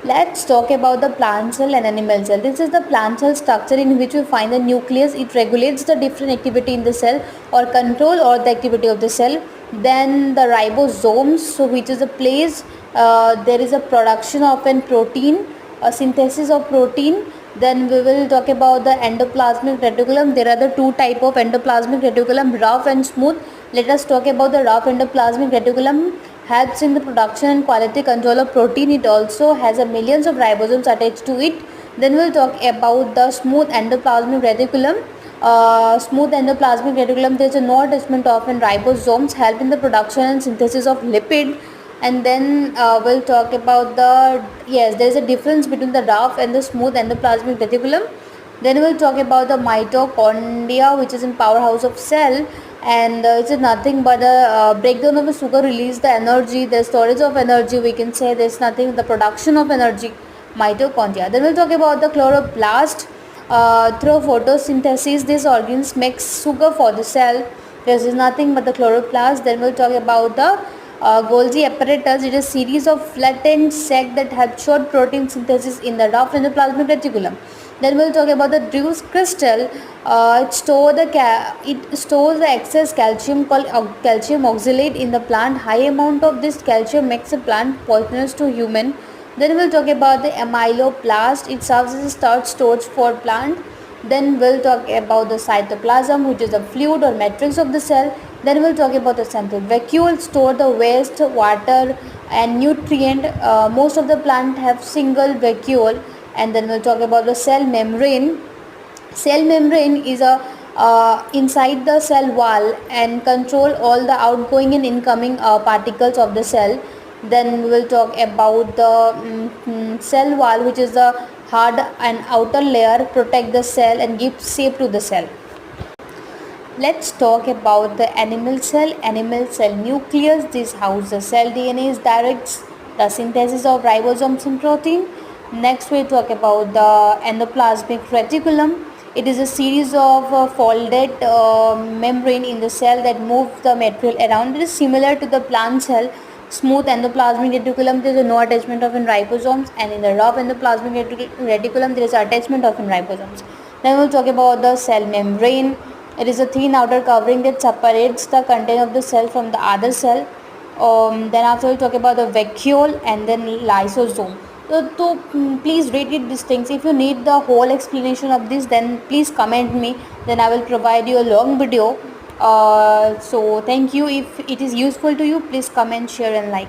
Let's talk about the plant cell and animal cell. This is the plant cell structure in which we find the nucleus. It regulates the different activity in the cell or control or the activity of the cell. Then the ribosomes, so which is a place there is a production of an protein, a synthesis of protein. Then we will talk about the endoplasmic reticulum. There are the two type of endoplasmic reticulum, rough and smooth. Let us talk about the rough endoplasmic reticulum. Helps in the production and quality control of protein. It also has a millions of ribosomes attached to it. Then we'll talk about the smooth endoplasmic reticulum. Smooth endoplasmic reticulum, there is a no attachment of an ribosomes, help in the production and synthesis of lipid. And then we'll talk about the, yes, there is a difference between the rough and the smooth endoplasmic reticulum. Then we'll talk about the mitochondria, which is in powerhouse of cell, and it's nothing but a breakdown of the sugar, release the energy, the storage of energy, we can say there's nothing, the production of energy, mitochondria. Then we'll talk about the chloroplast. Through photosynthesis, these organs makes sugar for the cell. This is nothing but the chloroplast. Then we'll talk about the Golgi apparatus. It is a series of flattened sac that help short protein synthesis in the rough endoplasmic reticulum. Then we'll talk about the Drew's crystal. It stores the excess calcium called calcium oxalate in the plant. High amount of this calcium makes the plant poisonous to human. Then we'll talk about the amyloplast. It serves as a storage for plant. Then we'll talk about the cytoplasm, which is the fluid or matrix of the cell. Then we'll talk about the central vacuole, store the waste, water and nutrient. Most of the plant have single vacuole. And then we'll talk about the cell membrane. Cell membrane is a inside the cell wall and control all the outgoing and incoming particles of the cell. Then we will talk about the cell wall, which is the hard and outer layer, protect the cell and give shape to the cell. Let's talk about the animal cell. Animal cell nucleus, this house the cell DNA is directs the synthesis of ribosomes and protein. Next we talk about the endoplasmic reticulum. It is a series of folded membrane in the cell that move the material around. It is similar to the plant cell. Smooth endoplasmic reticulum, there is no attachment of ribosomes, and in the rough endoplasmic reticulum there is attachment of ribosomes. Then we will talk about the cell membrane. It is a thin outer covering that separates the content of the cell from the other cell. Then after we will talk about the vacuole and then lysosome. So please read it these things. If you need the whole explanation of this, then please comment me. Then I will provide you a long video. So thank you. If it is useful to you, please comment, share and like.